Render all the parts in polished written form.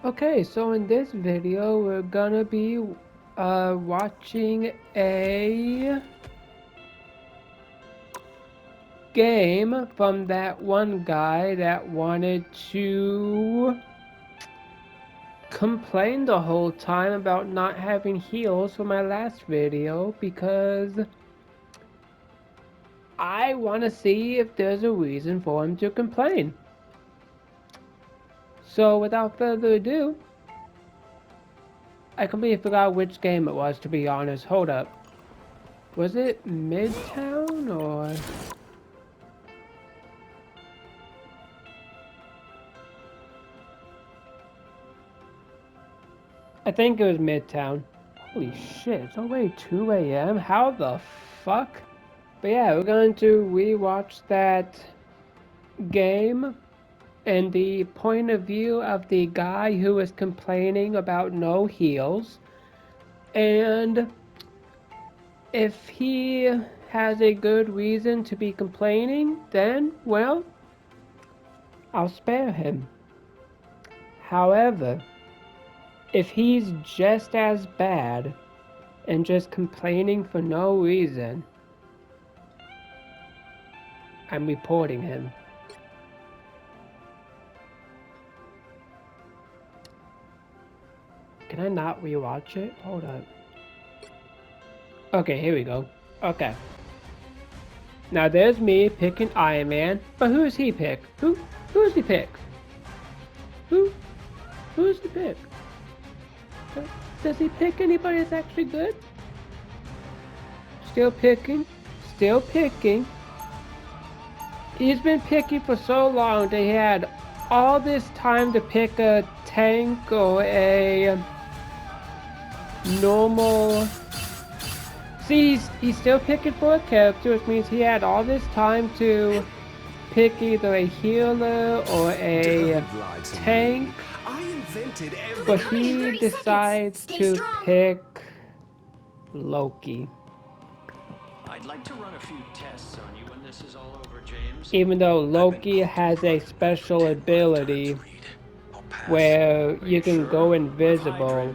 Okay, so in this video we're gonna be watching a game from that one guy that wanted to complain the whole time about not having heals for my last video because I want to see if there's a reason for him to complain. So without further ado, I completely forgot which game it was, to be honest. Hold up. Was it Midtown or... I think it was Midtown. Holy shit, it's already 2 a.m.? How the fuck? But yeah, we're going to rewatch that game and the point of view of the guy who was complaining about no heals. And if he has a good reason to be complaining, then, well, I'll spare him. However, if he's just as bad and just complaining for no reason, I'm reporting him. Can I not rewatch it? Hold up. Okay, here we go. Okay. Now there's me picking Iron Man, but who does he pick? Who's he pick? Who's he pick? Does he pick anybody that's actually good? Still picking. He's been picking for so long that he had all this time to pick a tank or a normal... See, he's still picking for a character, which means he had all this time to pick either a healer or a tank, but he decides to pick Loki. I'd like to run a few tests on you when this is all over, James. Even though Loki has a special ability where you can go invisible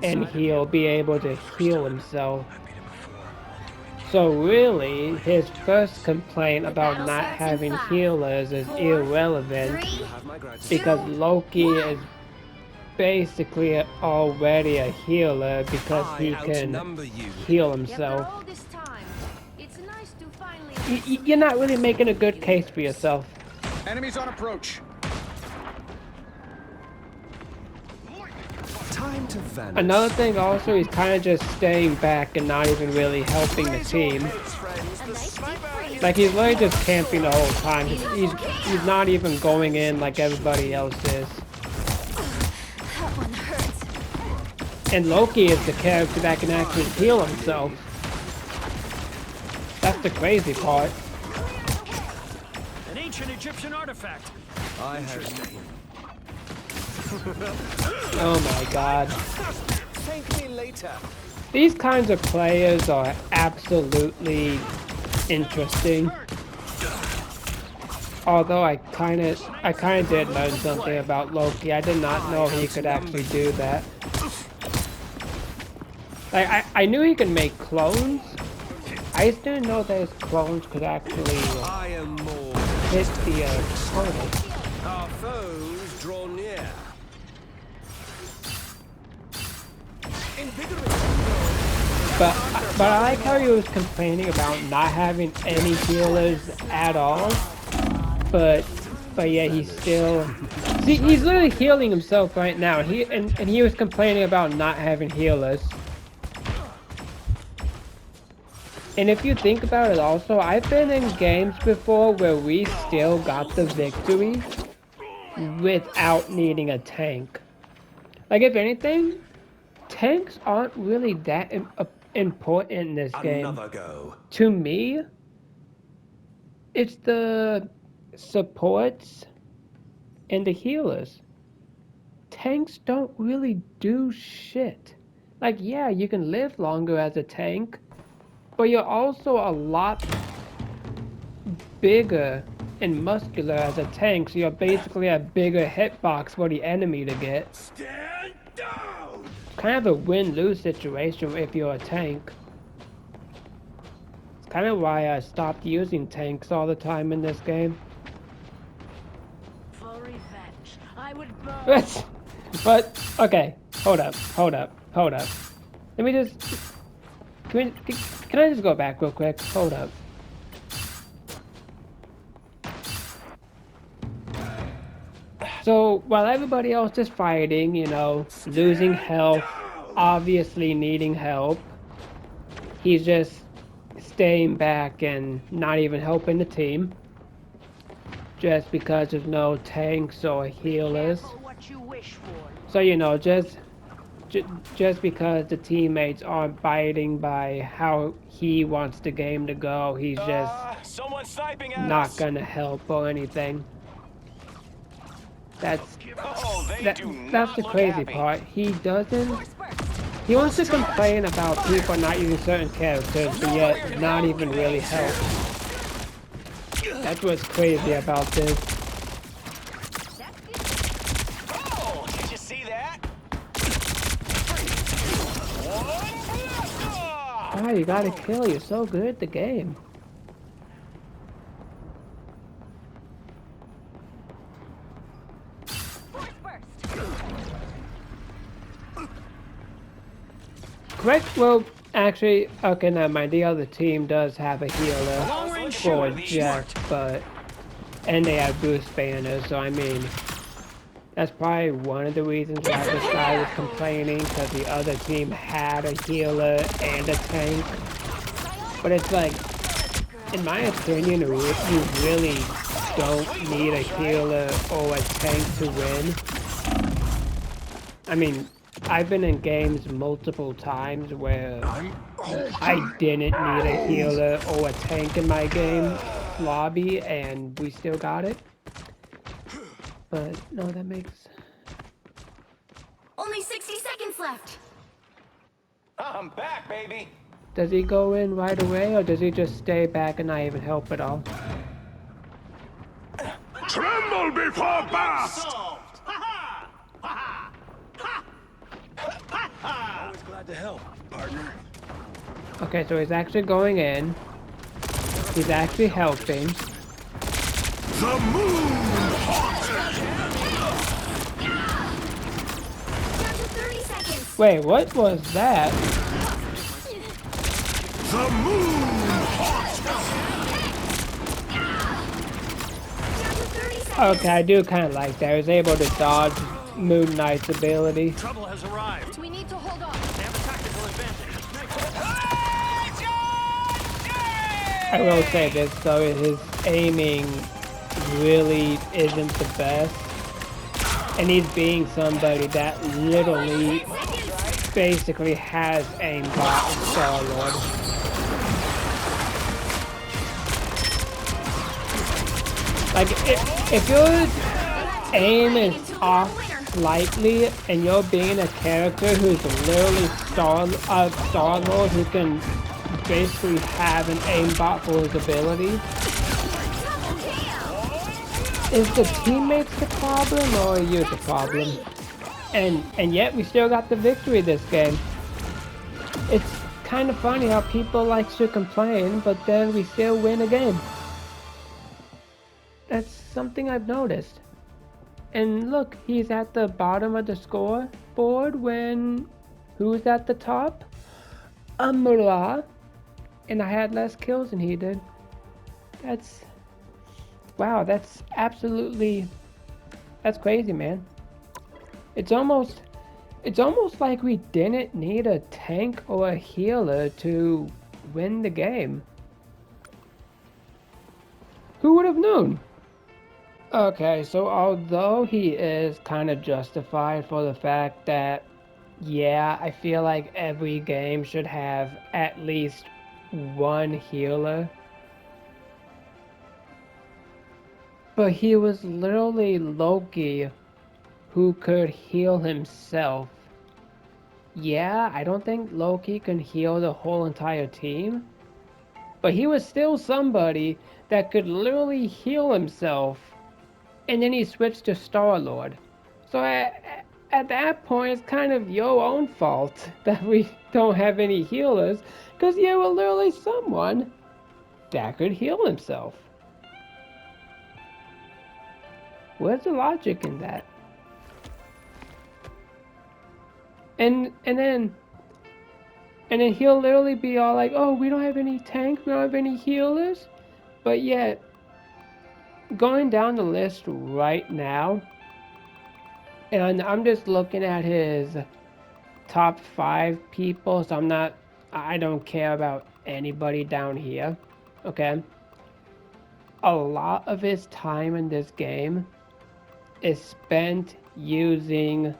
and he'll be able to heal himself. So really, his first complaint about not having healers is irrelevant because Loki is basically already a healer because he can heal himself. You're not really making a good case for yourself. Enemies on approach. Time to vanish. Another thing also, he's kind of just staying back and not even really helping the team. Like, he's literally just camping the whole time. He's not even going in like everybody else is. And Loki is the character that can actually heal himself. That's the crazy part. An ancient Egyptian artifact. I have. Oh my god. Thank me later. These kinds of players are absolutely interesting. Although I kinda did learn something about Loki. I did not know he could actually do that. Like, I knew he could make clones. I just didn't know that his clones could actually hit the target. Our foes draw near. But I like how he was complaining about not having any healers at all. But yeah, he's still... See, he's literally healing himself right now. And he was complaining about not having healers. And if you think about it also, I've been in games before where we still got the victory without needing a tank. Like, if anything, tanks aren't really that important in this game. To me, it's the supports and the healers. Tanks don't really do shit. Like, yeah, you can live longer as a tank, but you're also a lot bigger and muscular as a tank, so you're basically a bigger hitbox for the enemy to get. Stand down! Kind of a win-lose situation if you're a tank. It's kind of why I stopped using tanks all the time in this game. For revenge, I would burn. But okay, hold up. Let me just. Can I just go back real quick? Hold up. So while everybody else is fighting, you know, losing health, obviously needing help, he's just staying back and not even helping the team. Just because there's no tanks or healers. Careful what you wish for. So, you know, just because the teammates aren't biting by how he wants the game to go, he's just Someone's sniping at not us. gonna help or anything. That's Oh, they do not that's the look crazy happy. part. He wants to complain about people not using certain characters, but yet not even really help. That's what's crazy about this. Oh, did you see that? Oh, you gotta kill. You're so good at the game. Correct? Well, actually, okay, never mind. The other team does have a healer for Jack, but... And they have boost banners, so I mean... That's probably one of the reasons why this guy was complaining, because the other team had a healer and a tank. But it's like, in my opinion, you really don't need a healer or a tank to win. I mean, I've been in games multiple times where I didn't need a healer or a tank in my game lobby, and we still got it. But no, that makes... Only 60 seconds left. I'm back, baby. Does he go in right away, or does he just stay back and not even help at all? Tremble before blast! Always glad to help, partner. Okay, so he's actually going in. He's actually helping. The moon haunted! Down to 30 seconds. Wait, what was that? The moon haunted! Down to 30 seconds. Okay, I do kind of like that. I was able to dodge Moon Knight's ability. Trouble has arrived. We need to hold on. They have a tactical advantage. I will say this though, his aiming really isn't the best. And he's being somebody that literally basically has aimbot with Star-Lord. Like, if your aim is off slightly and you're being a character who's literally Star-Lord who can basically have an aimbot for his ability, is the teammates the problem or are you the problem? And yet we still got the victory this game. It's kind of funny how people like to complain, but then we still win a game. That's something I've noticed. And look, he's at the bottom of the scoreboard when... Who's at the top? Amura. And I had less kills than he did. That's... Wow, that's absolutely... That's crazy, man. It's almost like we didn't need a tank or a healer to win the game. Who would have known? Okay, so although he is kind of justified for the fact that, yeah, I feel like every game should have at least one healer. But he was literally Loki who could heal himself. Yeah, I don't think Loki can heal the whole entire team. But he was still somebody that could literally heal himself, and then he switched to Star-Lord. So at that point, it's kind of your own fault that we don't have any healers, because you were literally someone that could heal himself. Where's the logic in that? And then he'll literally be all like, "Oh, we don't have any tanks, we don't have any healers," but yet going down the list right now, and I'm just looking at his top 5 people, so I don't care about anybody down here, okay? A lot of his time in this game is spent using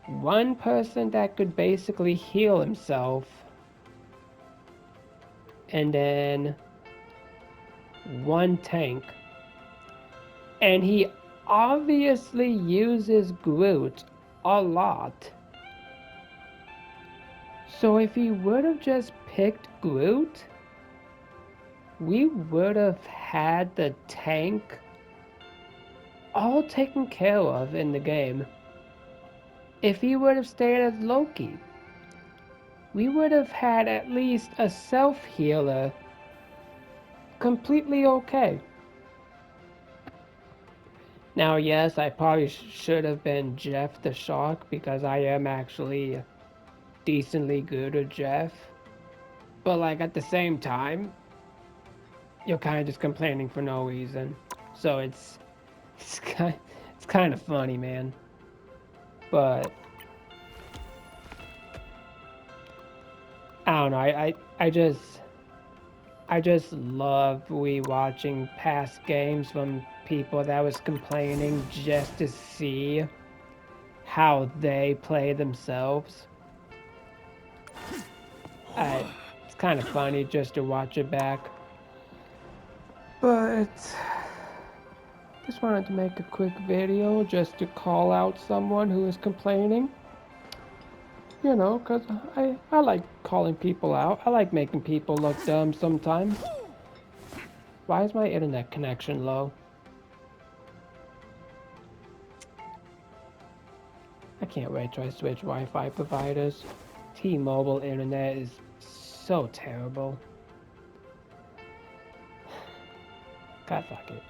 one person that could basically heal himself, and then one tank. And he obviously uses Groot a lot. So if he would have just picked Groot, we would have had the tank all taken care of in the game. If he would have stayed as Loki, we would have had at least a self-healer completely okay. Now, yes, I probably should have been Jeff the Shark, because I am actually decently good at Jeff. But like at the same time, you're kind of just complaining for no reason. So it's kind of funny, man. But I don't know. I just love rewatching past games from people that was complaining, just to see how they play themselves. It's kind of funny just to watch it back. But just wanted to make a quick video just to call out someone who is complaining. You know, because I like calling people out. I like making people look dumb sometimes. Why is my internet connection low? I can't wait till I switch Wi-Fi providers. T-Mobile internet is so terrible. God, fuck it.